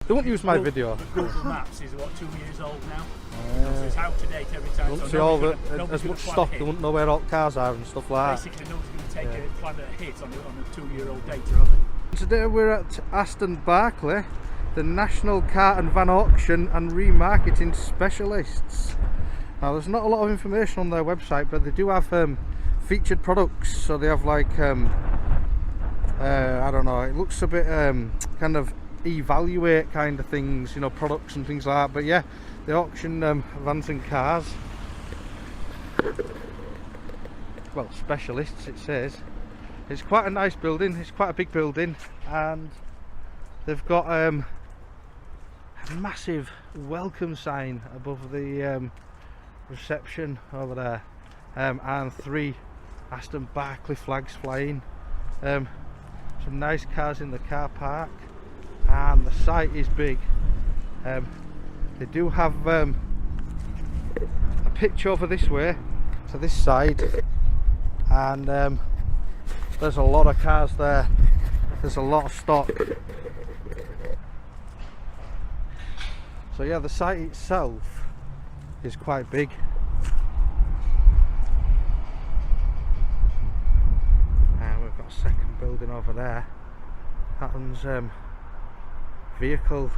Don't use my video. Google Maps is what, 2 years old now? So it's out to date every time. Don't So see all as much stock, they won't know where all cars are and stuff like that. Basically, nobody's going to take a planet hit on a 2-year-old data, are they? Today we're at Aston Barclay, the National Car and Van Auction and Remarketing Specialists. Now there's not a lot of information on their website, but they do have featured products. So they have like, I don't know, it looks a bit kind of evaluate kind of things, you know, products and things like that. But yeah, they auction vans and cars. Well, specialists it says. It's quite a nice building, it's quite a big building, and they've got a massive welcome sign above the reception over there, and 3 Aston Barclay flags flying. Some nice cars in the car park, and the site is big. They do have a pitch over this way to this side, and there's a lot of cars there. There's a lot of stock. So yeah, the site itself is quite big. And we've got a second building over there. That one's vehicle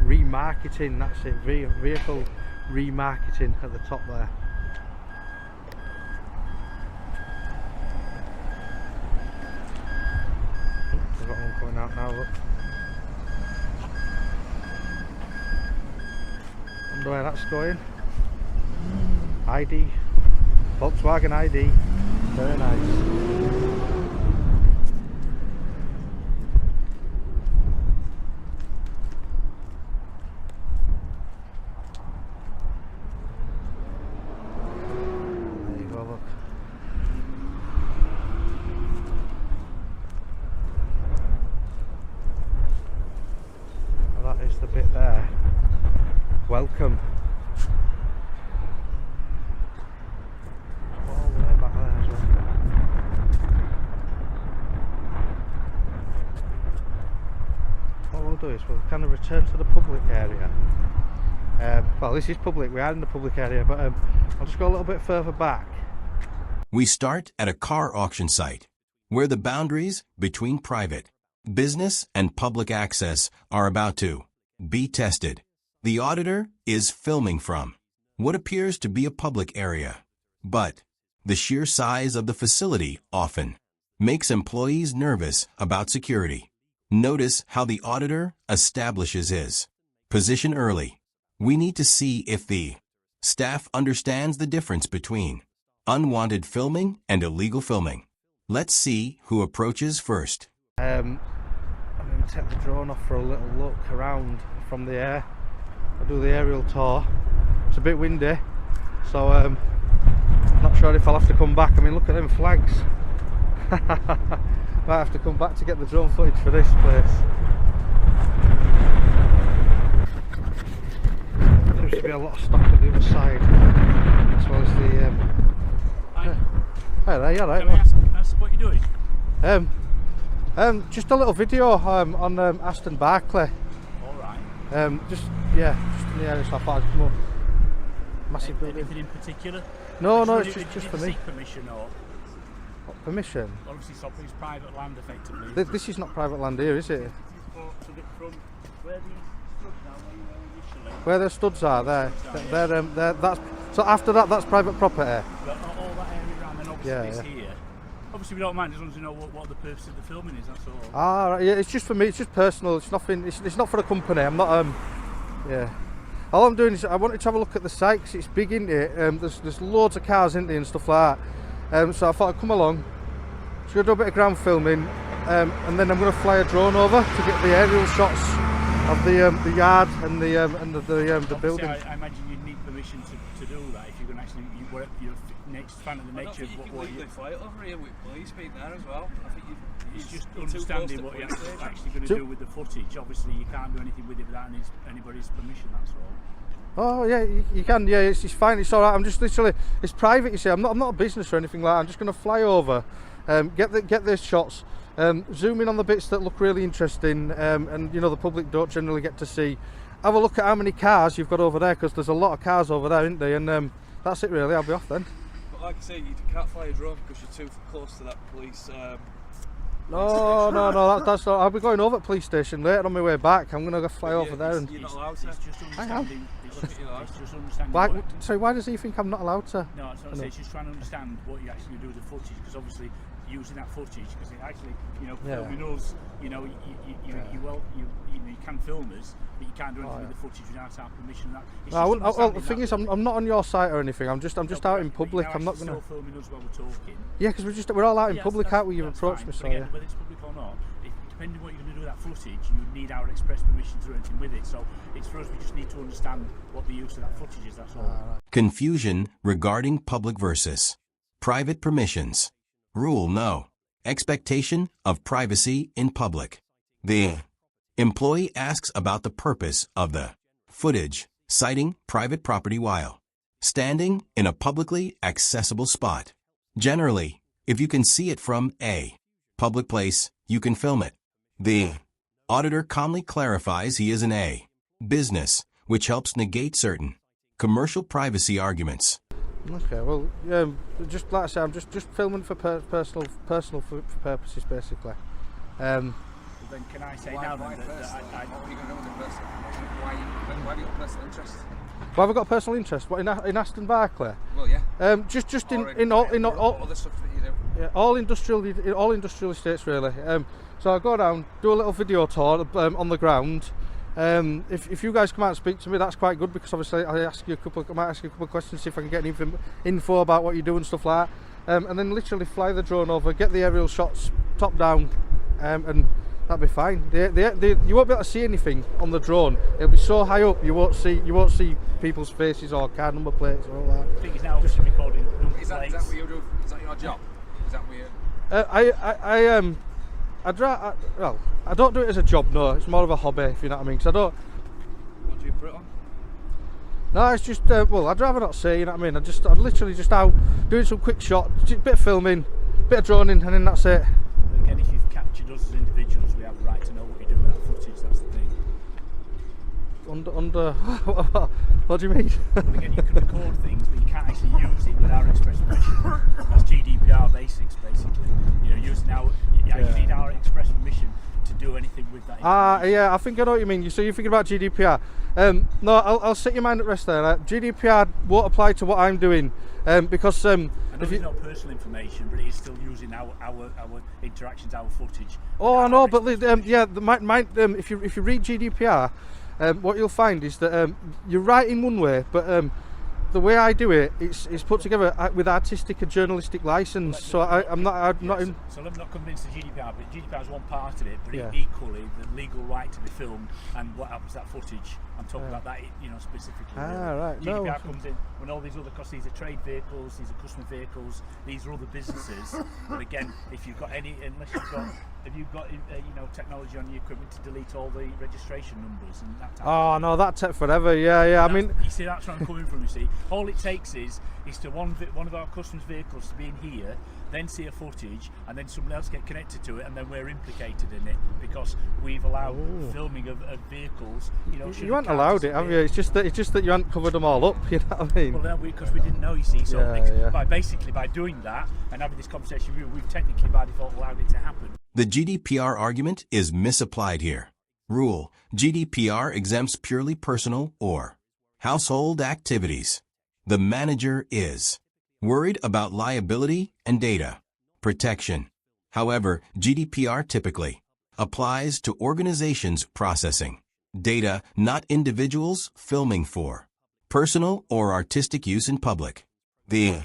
remarketing. That's it, vehicle remarketing at the top there. We've got one coming out now, look. Wonder where that's going. ID, Volkswagen ID, very nice. There you go, look. Well, that is the bit there. Welcome. All the way back there as well. What we'll do is we'll kind of return to the public area. Well, this is public, we are in the public area, but I'll just go a little bit further back. We start at a car auction site, where the boundaries between private, business, and public access are about to be tested. The auditor is filming from what appears to be a public area, but the sheer size of the facility often makes employees nervous about security. Notice how the auditor establishes his position early. We need to see if the staff understands the difference between unwanted filming and illegal filming. Let's see who approaches first. I'm going to take the drone off for a little look around from the air. I'll do the aerial tour. It's a bit windy, so not sure if I'll have to come back. I mean, look at them flags. Might have to come back to get the drone footage for this place. Seems to be a lot of stock on the other side, as well as the. Hi there, you alright? Can I ask what you're doing? Just a little video on Aston Barclay. Alright. Just in the area, so I thought I'd come up. Massive building. Anything in particular? No, it's just for me. Seek permission or? What, permission? Obviously, it's private land, effectively. This is not private land here, is it? Where the studs are, there. That's so. After that, that's private property. All that area around, and obviously Yeah, this yeah. here. Obviously, we don't mind as long as we know what the purpose of the filming is. That's all. Ah, right, yeah. It's just for me. It's just personal. It's nothing. It's not for the company. I'm not. Yeah. All I'm doing is I wanted to have a look at the site because it's big, isn't it? There's loads of cars in there and stuff like that. So I thought I'd come along. Just gonna do a bit of ground filming, and then I'm gonna fly a drone over to get the aerial shots of the yard and the building. I imagine you'd need permission to do that if you're going to actually you're fan of the nature of what you fly it over here with police being there as well. I think it's just understanding what you're actually going to do with the footage. Obviously, you can't do anything with it without anybody's permission. That's all. Oh yeah, you can. Yeah, it's fine. It's all right. I'm just literally. It's private. You see, I'm not a business or anything like that. I'm just going to fly over, get the shots, Zoom in on the bits that look really interesting, and you know the public don't generally get to see. Have a look at how many cars you've got over there, because there's a lot of cars over there, isn't there? And that's it really. I'll be off then. But like I say, you can't fly a drone because you're too close to that police. No, that's not. I'll be going over at police station later on my way back. I'm gonna go fly over there and. You're not allowed to. It's just I am. understanding. It's just understanding. Why? Sorry, why does he think I'm not allowed to? No, it's not. It's just trying to understand what you actually do with the footage, because obviously using that footage, because it actually, you know, filming us, you know, you can film us, but you can't do anything with the footage without our permission. Well, the thing is, I'm not on your site or anything. I'm just out in public. I'm not gonna. Still filming us while we're talking. Yeah, because we're all out in public, aren't we? You've approached me, so again, yeah. whether it's public or not, depending on what you're going to do with that footage, you need our express permission to do anything with it. So it's for us. We just need to understand what the use of that footage is. That's all. Confusion regarding public versus private permissions. Rule no. Expectation of privacy in public. The employee asks about the purpose of the footage, citing private property while standing in a publicly accessible spot. Generally, if you can see it from a public place, you can film it. The auditor calmly clarifies he is in a business, which helps negate certain commercial privacy arguments. Okay, well, just like I say, I'm just filming for personal purposes, basically. Then can I say now then Why that personal? I What are you going to do with the personal information? Why have you got personal interest? Well, have I got a personal interest? What, in Aston Barclay? Well, yeah. Just Or in all other stuff that you do. yeah, all industrial estates really. So I go down, do a little video tour on the ground. If you guys come out and speak to me, that's quite good, because obviously I might ask you a couple of questions, see if I can get any info about what you do and stuff like that. And then literally fly the drone over, get the aerial shots top down, and that'll be fine. You won't be able to see anything on the drone. It'll be so high up you won't see people's faces or car number plates or all that. think it's now just recording number Is that plates. what you do? Is that your job? Is that what you... Well, I don't do it as a job, no. It's more of a hobby, if you know what I mean. 'Cause I don't. What do you put it on? No, it's just well, I'd rather not say. You know what I mean? I'm literally just out doing some quick shots, just a bit of filming, bit of droning, and then that's it. Again, if you've captured us as individuals, we have the right to know what you're doing with that footage. That's the thing. Under what do you mean? But again, you can record things, but you can't actually use it with our express permission. That's GDPR basics, basically. You know, using our, you need our express permission to do anything with that information. Yeah, I think I know what you mean. So you're thinking about GDPR. No, I'll set your mind at rest there. GDPR won't apply to what I'm doing, because I know it's not personal information, but it is still using our interactions, our footage. Oh, I know, but if you read GDPR, what you'll find is that you're right in one way, but the way I do it, it's put together with artistic and journalistic license. So I'm not in. So I'm not convinced of GDPR, but GDPR is one part of it. But Yeah. equally, the legal right to be filmed and what happens to that footage. I'm talking about that, specifically. Really. Right. GDPR No. comes in when all these other, because these are trade vehicles, these are customer vehicles, these are other businesses. But again, if you've got have you got technology on your equipment to delete all the registration numbers and that type of Oh no, that took forever. Yeah. I mean, you see, that's where I'm coming from. You see, all it takes is to one of our customers' vehicles to be in here, then see a footage, and then someone else get connected to it, and then we're implicated in it because we've allowed filming of vehicles. you haven't allowed it, have you? It's just that you haven't covered them all up. You know what I mean? Well, because we didn't know. You see, so by doing that and having this conversation, we've technically by default allowed it to happen. The GDPR argument is misapplied here. Rule: GDPR exempts purely personal or household activities. The manager is worried about liability and data protection. However, GDPR typically applies to organizations processing data, not individuals filming for personal or artistic use in public. The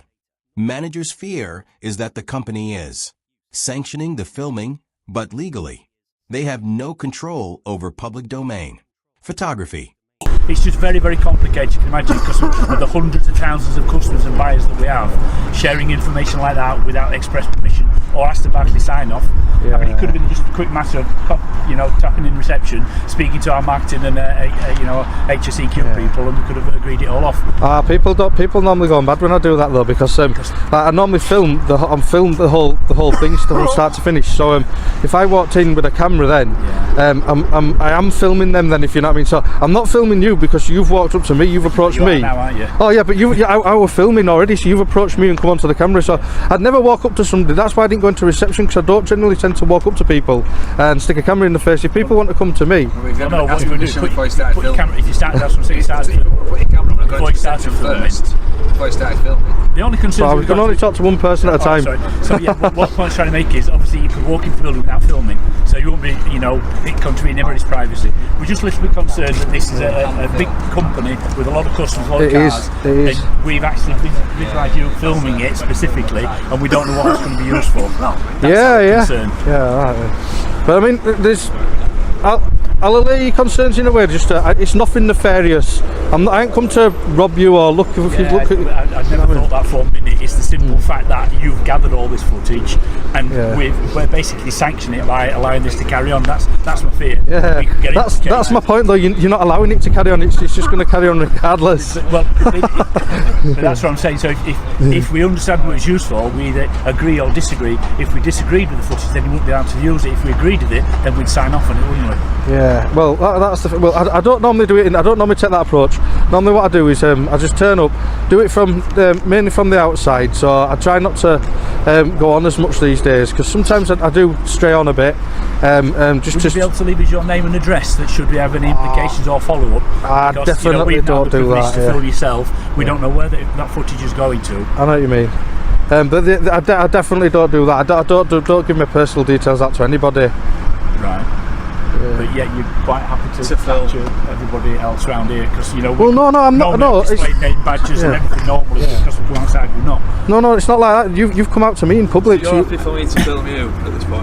manager's fear is that the company is sanctioning the filming, but legally, they have no control over public domain photography. It's just very, very complicated. You can imagine, because of the hundreds of thousands of customers and buyers that we have, sharing information like that without express permission or Aston Barclay sign off. I mean, it could have been just quick matter of tapping in reception, speaking to our marketing and HSEQ people, and we could have agreed it all off. People normally go mad when I do that though, because I normally film the whole thing from start to finish. So if I walked in with a camera, then I am filming them. Then, if you know what I mean. So I'm not filming you because you've walked up to me, you've approached me. Now, aren't you? Oh yeah, but I was filming already, so you've approached me and come onto the camera. So I'd never walk up to somebody. That's why I didn't go into reception, because I don't generally tend to walk up to people and stick a camera in the face. If people want to come to me, what you want to do, put your camera. If you started off something, put your camera on. Before you started filming. Before you started filming. The only concern I can only talk to one person at a time. Sorry. So yeah, what I'm trying to make is, obviously you can walk into the building without filming, so you won't be, it contravening anybody's privacy. We're just a little bit concerned that this is a big company with a lot of customers, a lot of cars. It is. And we've actually visualised you filming it specifically, and we don't know what it's going to be used for. That's concern. Right. But I mean, I'll allay your concerns in a way. Just it's nothing nefarious. I ain't come to rob you or look. If you look at, I've never thought that for a minute. It's the simple fact that you've gathered all this footage, and we're basically sanctioning it by allowing this to carry on. That's my fear. Yeah, that's my point though. You're not allowing it to carry on. It's just going to carry on regardless. Well, but that's what I'm saying. So if we understand what it's used for, we either agree or disagree. If we disagreed with the footage, then we wouldn't be able to use it. If we agreed with it, then we'd sign off on it, wouldn't we? Yeah. Well, that's the. Well, I don't normally do it. I don't normally take that approach. Normally, what I do is I just turn up, do it from mainly from the outside. So I try not to go on as much these days, because sometimes I do stray on a bit. Would you be able to leave us your name and address, that should we have any implications or follow up? I definitely don't do that. To fill yourself, we don't know where that footage is going to. I know what you mean. But I definitely don't do that. I don't give my personal details out to anybody. Right. But yet you're quite happy to capture everybody else around here, because Well, no, I'm not. No, it's name badges and everything normally. Because we're outside, we're not. No, it's not like that. You've come out to me in public. So you're happy for me to film you at this point?